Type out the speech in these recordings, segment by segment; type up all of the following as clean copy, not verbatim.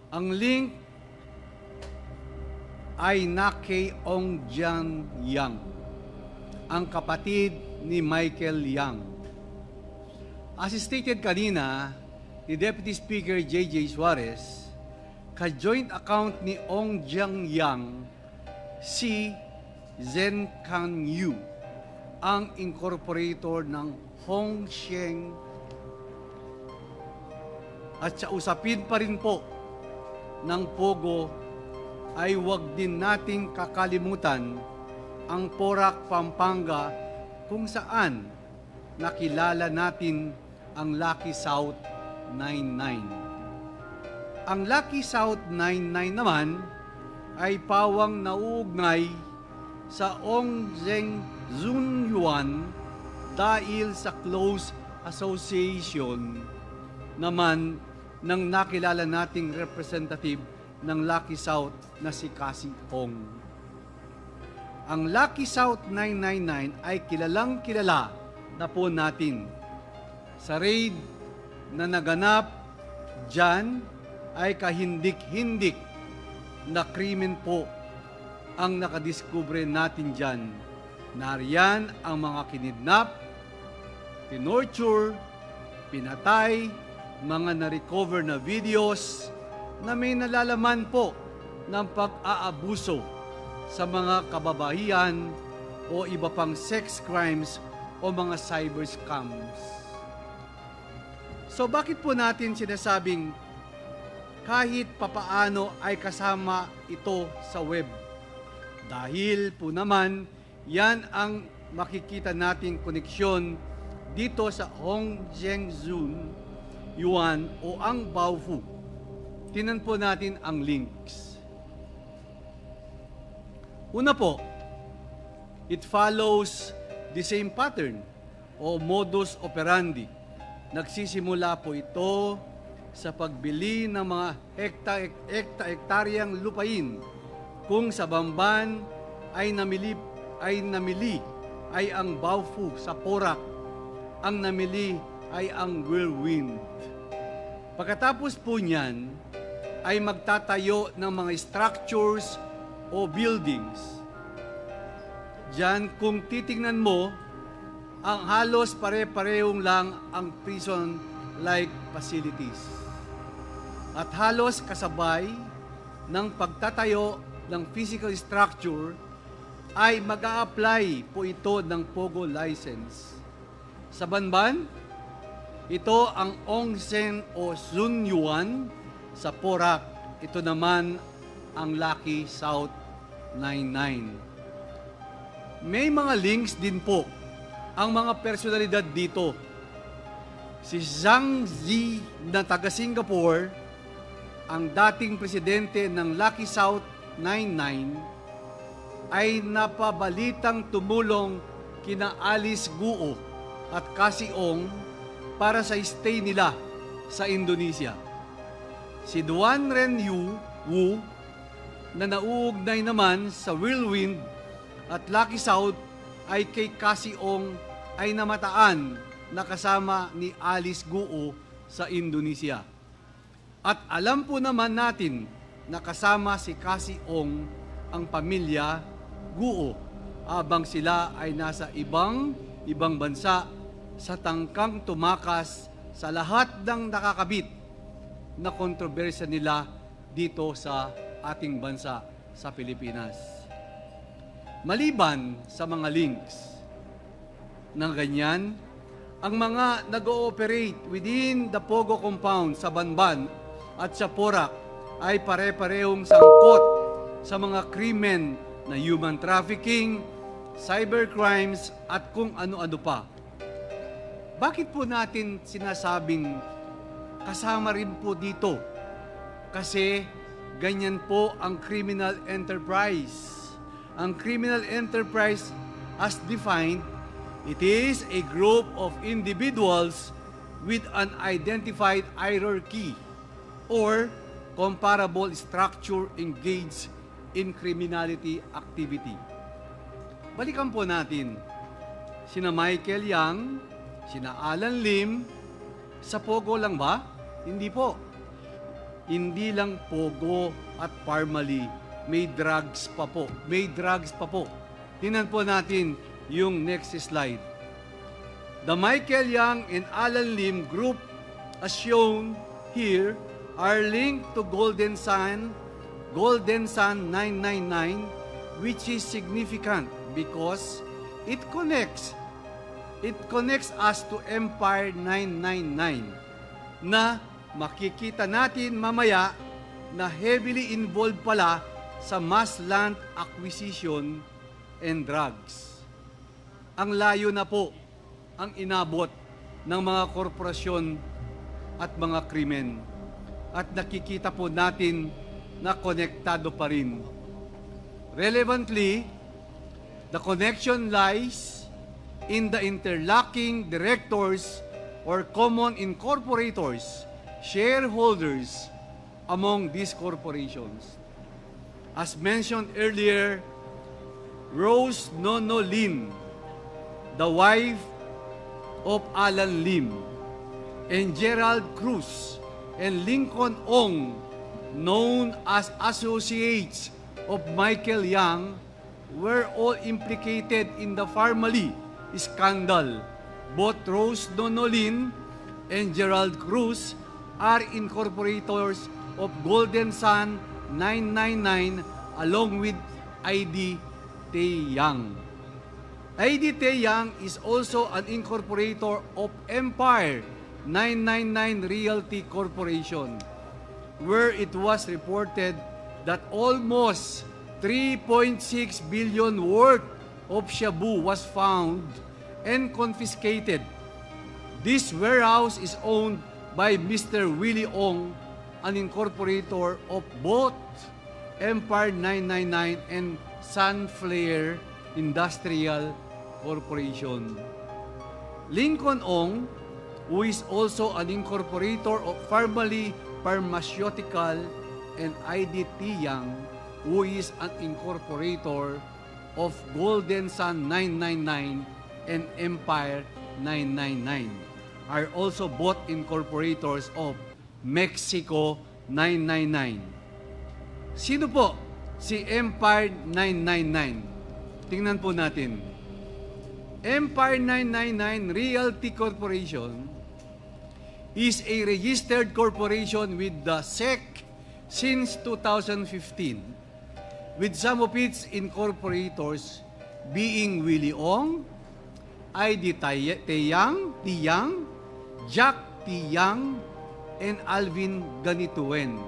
Ang link ay na kay Ong Jian Yang, ang kapatid ni Michael Yang. As stated kanina, ni Deputy Speaker J.J. Suarez, ka-joint account ni Ong Jian Yang si Zhen Kan Yu, ang incorporator ng Hong Sheng. At sa usapin pa rin po ng Pogo ay huwag din nating kakalimutan ang Porac, Pampanga, kung saan nakilala natin ang Lucky South 99. Ang Lucky South 99 naman ay pawang nauugnay sa Ong Zeng Zunyuan dahil sa close association naman ng nakilala nating representative ng Lucky South na si Cassie Ong. Ang Lucky South 999 ay kilalang kilala na po natin. Sa raid na naganap dyan ay kahindik-hindik na krimen po ang nakadiskubre natin dyan. Nariyan ang mga kinidnap, tinorture, pinatay, mga na-recover na videos na may nalalaman po ng pag-aabuso sa mga kababaihan o iba pang sex crimes o mga cyber scams. So bakit po natin sinasabing kahit papaano ay kasama ito sa web? Dahil po naman, yan ang makikita nating koneksyon dito sa Hong Zhengzhun Yuan o ang Baofu. Tinan po natin ang links. Una po, it follows the same pattern o modus operandi. Nagsisimula po ito sa pagbili ng mga hektaryang lupain kung sa Bamban ay namili ay ang Baofu sa Porac, ang namili ay ang Whirlwind. Pagkatapos po niyan, ay magtatayo ng mga structures o buildings. Diyan, kung titingnan mo, ang halos pare-parehong lang ang prison-like facilities. At halos kasabay ng pagtatayo ng physical structure ay mag-a-apply po ito ng Pogo license. Sa Banban, ito ang Ongsen o Zunyuan. Sa Porac, ito naman ang Lucky South 99. May mga links din po ang mga personalidad dito. Si Zhang Zi na taga Singapore, ang dating presidente ng Lucky South 99, ay napabalitang tumulong kina Alice Guo at Cassie Ong para sa stay nila sa Indonesia. Si Duan Ren Wu na nauugnay naman sa Whirlwind at Lucky South ay kay Cassie Ong ay namataan na kasama ni Alice Guo sa Indonesia. At alam po naman natin na kasama si Cassie Ong ang pamilya Guo habang sila ay nasa ibang bansa sa tangkang tumakas sa lahat ng nakakabit na kontrobersya nila dito sa ating bansa sa Pilipinas. Maliban sa mga links ng ganyan, ang mga nag-ooperate within the Pogo compound sa Banban at sa Porac ay pare-parehong sangkot sa mga krimen na human trafficking, cybercrimes at kung ano-ano pa. Bakit po natin sinasabing kasama rin po dito? Kasi ganyan po ang criminal enterprise. Ang criminal enterprise as defined, it is a group of individuals with an identified hierarchy or comparable structure engaged in criminality activity. Balikan po natin sina Michael Yang, sina Alan Lim. Sa Pogo lang ba? Hindi po. hindi lang Pogo at Parmali, may drugs pa po. May drugs pa po. Tingnan po natin yung next slide. The Michael Yang and Alan Lim group, as shown here, are linked to Golden Sun 999, which is significant because it connects us to Empire 999 na makikita natin mamaya na heavily involved pala sa mass land acquisition and drugs. Ang layo na po ang inabot ng mga korporasyon at mga krimen. At nakikita po natin na konektado pa rin. Relevantly, the connection lies in the interlocking directors or common incorporators, shareholders among these corporations. As mentioned earlier, Rose Nono Lin, the wife of Alan Lim, and Gerald Cruz and Lincoln Ong, known as associates of Michael Yang, were all implicated in the Parmali scandal. Both Rose Nonolin and Gerald Cruz are incorporators of Golden Sun 999 along with I.D. Tae Yang. I.D. Tae Yang is also an incorporator of Empire 999 Realty Corporation, where it was reported that almost 3.6 billion worth of shabu was found and confiscated. This warehouse is owned by Mr. Willie Ong, an incorporator of both Empire 999 and Sunflare Industrial Corporation. Lincoln Ong, who is also an incorporator of Parmali Pharmaceutical, and I.D. Tae Yang, who is an incorporator of Golden Sun 999 and Empire 999, are also both incorporators of Mexico 999. Sino po si Empire 999? Tingnan po natin. Empire 999 Realty Corporation is a registered corporation with the SEC since 2015, with some of its incorporators being Willie Ong, I.D. Tae Yang, Jack Tae Yang, and Alvin Ganituen.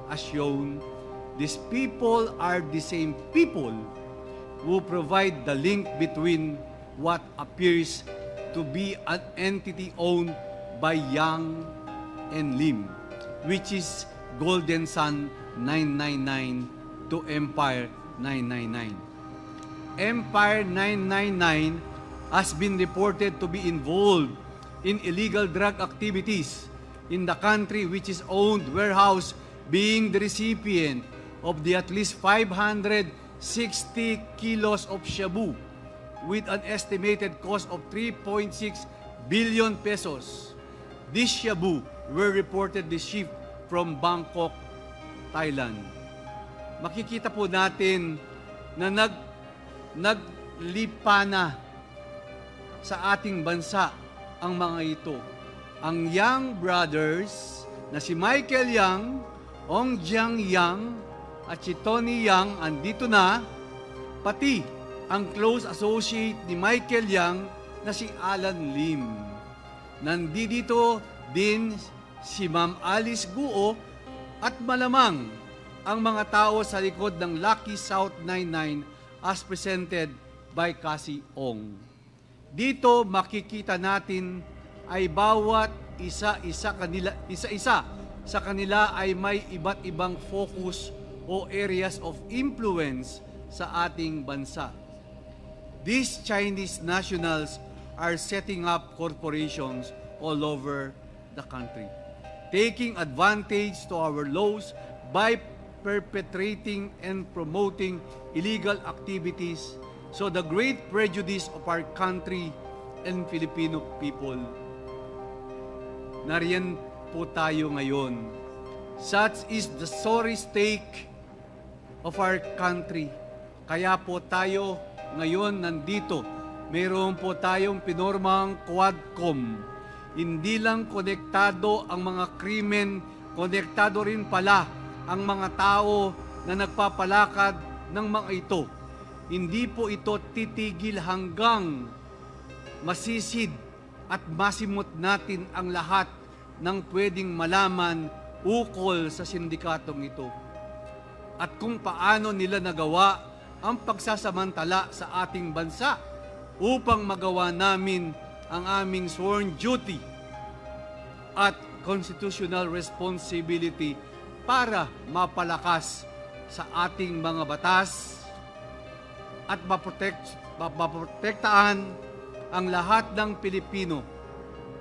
As shown, these people are the same people who provide the link between what appears to be an entity owned by Yang and Lim, which is Golden Sun 999 to Empire 999. Empire 999 has been reported to be involved in illegal drug activities in the country, which is owned warehouse being the recipient of the at least 560 kilos of shabu with an estimated cost of 3.6 billion pesos. This shabu were reportedly shipped from Bangkok, Thailand. Makikita po natin na naglipa na sa ating bansa ang mga ito. Ang Yang brothers na si Michael Yang, Ong Jiang Yang, at si Tony Yang andito na, pati ang close associate ni Michael Yang na si Alan Lim. Nandito din si Ma'am Alice Guo at malamang ang mga tao sa likod ng Lucky South 99 as presented by Cassie Ong. Dito makikita natin ay bawat isa-isa sa kanila ay may iba't ibang focus o areas of influence sa ating bansa. These Chinese nationals are setting up corporations all over the country, taking advantage to our laws by perpetrating and promoting illegal activities, so the great prejudice of our country and Filipino people. Nariyan po tayo ngayon Such is the sorry state of our country. Kaya po tayo ngayon nandito. Mayroon po tayong pinormang Quadcom. Hindi lang konektado ang mga krimen, konektado rin pala ang mga tao na nagpapalakad ng mga ito. Hindi po ito titigil hanggang masisid at masimot natin ang lahat ng pwedeng malaman ukol sa sindikatong ito. At kung paano nila nagawa ang pagsasamantala sa ating bansa upang magawa namin ang aming sworn duty at constitutional responsibility para mapalakas sa ating mga batas at maprotektahan ang lahat ng Pilipino.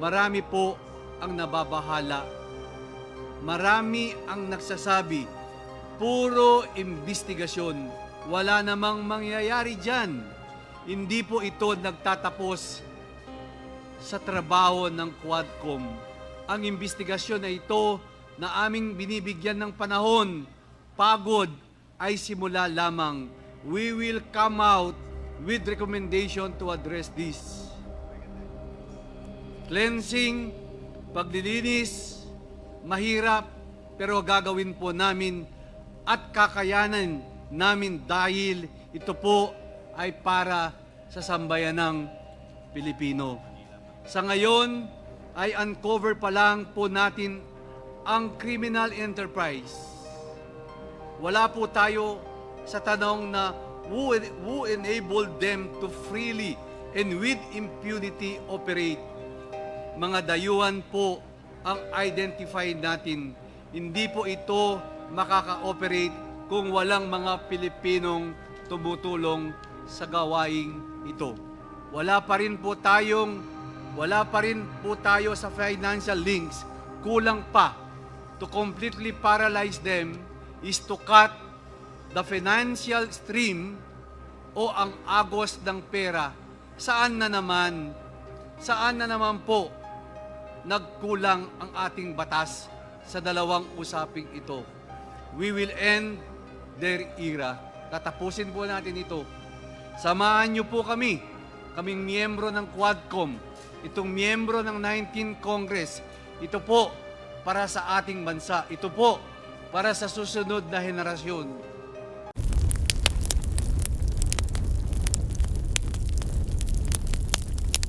Marami po ang nababahala. Marami ang nagsasabi, puro imbestigasyon. Wala namang mangyayari dyan. Hindi po ito nagtatapos sa trabaho ng Quadcom. Ang imbestigasyon na ito na aming binibigyan ng panahon, pagod, ay simula lamang. We will come out with recommendation to address this. Cleansing, paglilinis, mahirap, pero gagawin po namin at kakayanan namin dahil ito po ay para sa sambayanang Pilipino. Sa ngayon ay uncover pa lang po natin ang criminal enterprise. Wala po tayo sa tanong na who enabled them to freely and with impunity operate. Mga dayuhan po ang identify natin. Hindi po ito makaka-operate kung walang mga Pilipinong tumutulong sa gawaing ito. Wala pa rin po tayo sa financial links. Kulang pa. To completely paralyze them is to cut the financial stream o ang agos ng pera. Saan na naman po nagkulang ang ating batas sa dalawang usaping ito? We will end their era. Tatapusin po natin ito. Samahan niyo po kaming miyembro ng Quadcom, itong miyembro ng 19th Congress. Ito po para sa ating bansa. Ito po para sa susunod na henerasyon.